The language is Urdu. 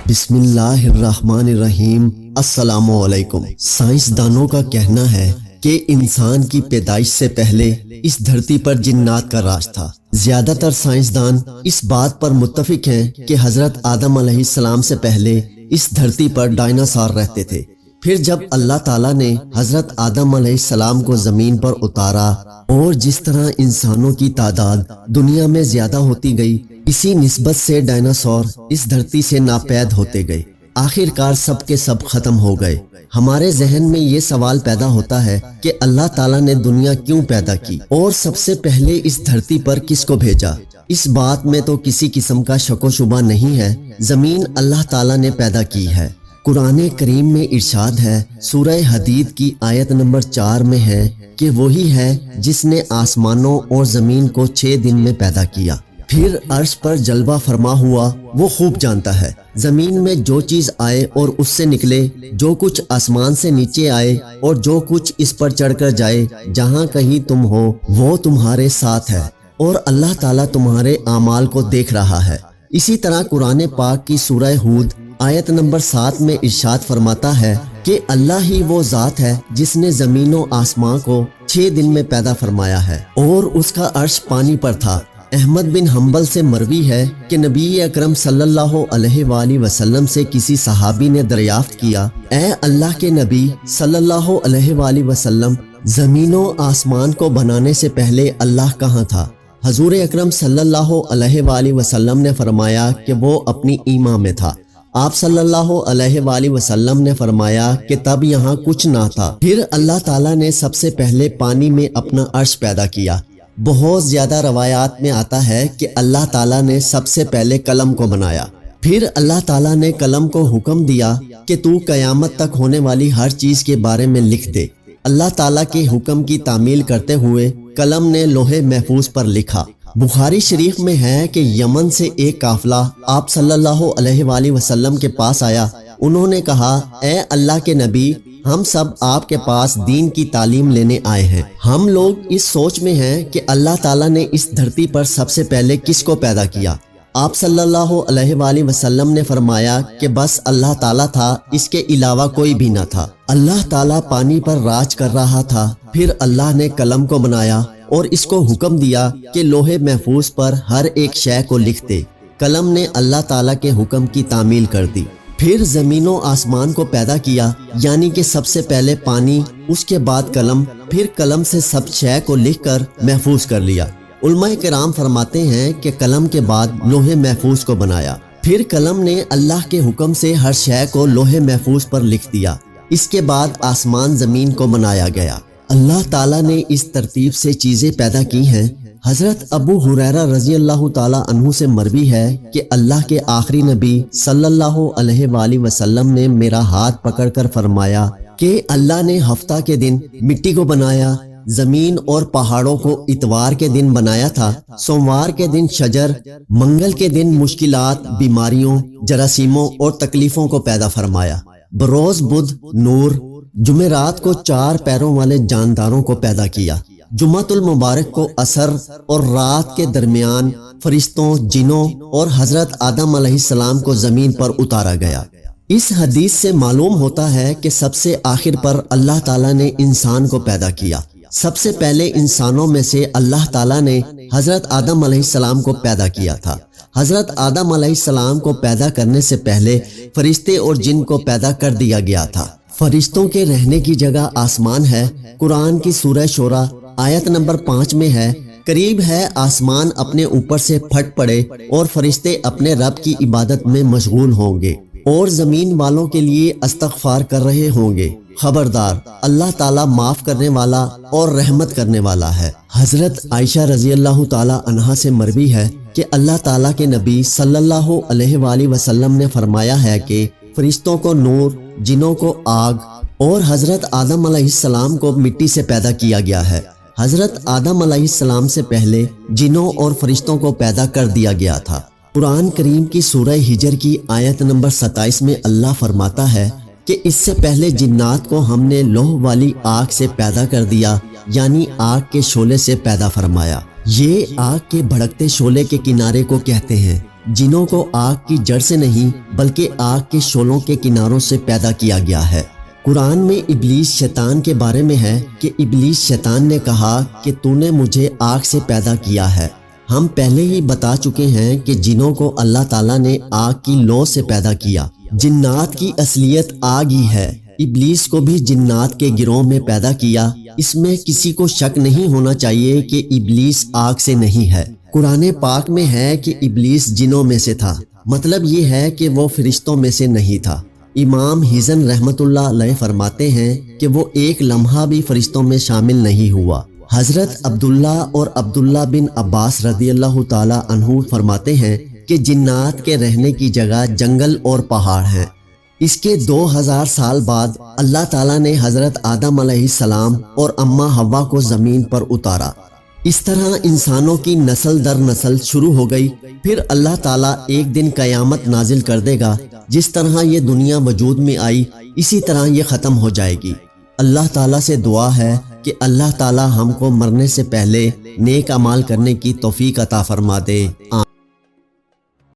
بسم اللہ الرحمن الرحیم۔ السلام علیکم۔ سائنسدانوں کا کہنا ہے کہ انسان کی پیدائش سے پہلے اس دھرتی پر جنات کا راج تھا۔ زیادہ تر سائنسدان اس بات پر متفق ہیں کہ حضرت آدم علیہ السلام سے پہلے اس دھرتی پر ڈائناسور رہتے تھے۔ پھر جب اللہ تعالیٰ نے حضرت آدم علیہ السلام کو زمین پر اتارا اور جس طرح انسانوں کی تعداد دنیا میں زیادہ ہوتی گئی، اسی نسبت سے ڈائناسور اس دھرتی سے ناپید ہوتے گئے۔ آخر کار سب کے سب ختم ہو گئے۔ ہمارے ذہن میں یہ سوال پیدا ہوتا ہے کہ اللہ تعالیٰ نے دنیا کیوں پیدا کی اور سب سے پہلے اس دھرتی پر کس کو بھیجا؟ اس بات میں تو کسی قسم کا شک و شبہ نہیں ہے۔ زمین اللہ تعالیٰ نے پیدا کی ہے۔ قرآن کریم میں ارشاد ہے، سورہ حدید کی آیت نمبر 4 میں ہے کہ وہی ہے جس نے آسمانوں اور زمین کو 6 دن میں پیدا کیا، پھر عرش پر جلوہ فرما ہوا وہ خوب جانتا ہے۔ زمین میں جو چیز آئے اور اس سے نکلے، جو کچھ آسمان سے نیچے آئے اور جو کچھ اس پر چڑھ کر جائے، جہاں کہیں تم ہو وہ تمہارے ساتھ ہے اور اللہ تعالیٰ تمہارے اعمال کو دیکھ رہا ہے۔ اسی طرح قرآن پاک کی سورہ ہود آیت نمبر 7 میں ارشاد فرماتا ہے کہ اللہ ہی وہ ذات ہے جس نے زمین و آسمان کو 6 دن میں پیدا فرمایا ہے اور اس کا عرش پانی پر تھا۔ احمد بن حنبل سے مروی ہے کہ نبی اکرم صلی اللہ علیہ وآلہ وسلم سے کسی صحابی نے دریافت کیا، اے اللہ کے نبی صلی اللہ علیہ وآلہ وسلم، زمین و آسمان کو بنانے سے پہلے اللہ کہاں تھا؟ حضور اکرم صلی اللہ علیہ وآلہ وسلم نے فرمایا کہ وہ اپنی ایما میں تھا۔ آپ صلی اللہ علیہ وآلہ وسلم نے فرمایا کہ تب یہاں کچھ نہ تھا۔ پھر اللہ تعالیٰ نے سب سے پہلے پانی میں اپنا عرش پیدا کیا۔ بہت زیادہ روایات میں آتا ہے کہ اللہ تعالیٰ نے سب سے پہلے قلم کو بنایا، پھر اللہ تعالیٰ نے قلم کو حکم دیا کہ تو قیامت تک ہونے والی ہر چیز کے بارے میں لکھ دے۔ اللہ تعالیٰ کے حکم کی تعمیل کرتے ہوئے قلم نے لوح محفوظ پر لکھا۔ بخاری شریف میں ہے کہ یمن سے ایک قافلہ آپ صلی اللہ علیہ وآلہ وسلم کے پاس آیا۔ انہوں نے کہا، اے اللہ کے نبی، ہم سب آپ کے پاس دین کی تعلیم لینے آئے ہیں۔ ہم لوگ اس سوچ میں ہیں کہ اللہ تعالیٰ نے اس دھرتی پر سب سے پہلے کس کو پیدا کیا؟ آپ صلی اللہ علیہ وآلہ وسلم نے فرمایا کہ بس اللہ تعالیٰ تھا، اس کے علاوہ کوئی بھی نہ تھا۔ اللہ تعالیٰ پانی پر راج کر رہا تھا۔ پھر اللہ نے قلم کو بنایا اور اس کو حکم دیا کہ لوح محفوظ پر ہر ایک شے کو لکھ دے۔ قلم نے اللہ تعالیٰ کے حکم کی تعمیل کر دی۔ پھر زمین و آسمان کو پیدا کیا، یعنی کہ سب سے پہلے پانی، اس کے بعد قلم، پھر قلم سے سب شے کو لکھ کر محفوظ کر لیا۔ علماء کرام فرماتے ہیں کہ قلم کے بعد لوح محفوظ کو بنایا، پھر قلم نے اللہ کے حکم سے ہر شے کو لوح محفوظ پر لکھ دیا۔ اس کے بعد آسمان زمین کو بنایا گیا۔ اللہ تعالیٰ نے اس ترتیب سے چیزیں پیدا کی ہیں۔ حضرت ابو ہریرہ رضی اللہ تعالیٰ عنہ سے مروی ہے کہ اللہ کے آخری نبی صلی اللہ علیہ وآلہ وسلم نے میرا ہاتھ پکڑ کر فرمایا کہ اللہ نے ہفتہ کے دن مٹی کو بنایا، زمین اور پہاڑوں کو اتوار کے دن بنایا تھا، سوموار کے دن شجر، منگل کے دن مشکلات، بیماریوں، جراثیموں اور تکلیفوں کو پیدا فرمایا، بروز بدھ نور، جمعرات کو 4 پیروں والے جانداروں کو پیدا کیا، جمعۃ المبارک کو عصر اور رات کے درمیان فرشتوں، جنوں اور حضرت آدم علیہ السلام کو زمین پر اتارا گیا۔ اس حدیث سے معلوم ہوتا ہے کہ سب سے آخر پر اللہ تعالیٰ نے انسان کو پیدا کیا۔ سب سے پہلے انسانوں میں سے اللہ تعالیٰ نے حضرت آدم علیہ السلام کو پیدا کیا تھا۔ حضرت آدم علیہ السلام کو پیدا کرنے سے پہلے فرشتے اور جن کو پیدا کر دیا گیا تھا۔ فرشتوں کے رہنے کی جگہ آسمان ہے۔ قرآن کی سورہ شورى آیت نمبر 5 میں ہے، قریب ہے آسمان اپنے اوپر سے پھٹ پڑے اور فرشتے اپنے رب کی عبادت میں مشغول ہوں گے اور زمین والوں کے لیے استغفار کر رہے ہوں گے۔ خبردار، اللہ تعالیٰ معاف کرنے والا اور رحمت کرنے والا ہے۔ حضرت عائشہ رضی اللہ تعالیٰ عنہا سے مروی ہے کہ اللہ تعالیٰ کے نبی صلی اللہ علیہ وآلہ وسلم نے فرمایا ہے کہ فرشتوں کو نور، جنوں کو آگ اور حضرت آدم علیہ السلام کو مٹی سے پیدا کیا گیا ہے۔ حضرت آدم علیہ السلام سے پہلے جنوں اور فرشتوں کو پیدا کر دیا گیا تھا۔ قرآن کریم کی سورہ ہجر کی آیت نمبر 27 میں اللہ فرماتا ہے کہ اس سے پہلے جنات کو ہم نے لوح والی آگ سے پیدا کر دیا، یعنی آگ کے شعلے سے پیدا فرمایا۔ یہ آگ کے بھڑکتے شعلے کے کنارے کو کہتے ہیں۔ جنوں کو آگ کی جڑ سے نہیں بلکہ آگ کے شعلوں کے کناروں سے پیدا کیا گیا ہے۔ قرآن میں ابلیس شیطان کے بارے میں ہے کہ ابلیس شیطان نے کہا کہ تو نے مجھے آگ سے پیدا کیا ہے۔ ہم پہلے ہی بتا چکے ہیں کہ جنوں کو اللہ تعالیٰ نے آگ کی لو سے پیدا کیا۔ جنات کی اصلیت آگ ہی ہے۔ ابلیس کو بھی جنات کے گروہ میں پیدا کیا۔ اس میں کسی کو شک نہیں ہونا چاہیے کہ ابلیس آگ سے نہیں ہے۔ قرآن پاک میں ہے کہ ابلیس جنوں میں سے تھا، مطلب یہ ہے کہ وہ فرشتوں میں سے نہیں تھا۔ امام حزن رحمت اللہ علیہ فرماتے ہیں کہ وہ ایک لمحہ بھی فرشتوں میں شامل نہیں ہوا۔ حضرت عبداللہ اور عبداللہ بن عباس رضی اللہ تعالی عنہ فرماتے ہیں کہ جنات کے رہنے کی جگہ جنگل اور پہاڑ ہیں۔ اس کے 2000 سال بعد اللہ تعالیٰ نے حضرت آدم علیہ السلام اور اماں حوا کو زمین پر اتارا۔ اس طرح انسانوں کی نسل در نسل شروع ہو گئی۔ پھر اللہ تعالیٰ ایک دن قیامت نازل کر دے گا۔ جس طرح یہ دنیا وجود میں آئی اسی طرح یہ ختم ہو جائے گی۔ اللہ تعالیٰ سے دعا ہے کہ اللہ تعالیٰ ہم کو مرنے سے پہلے نیک اعمال کرنے کی توفیق عطا فرما دے۔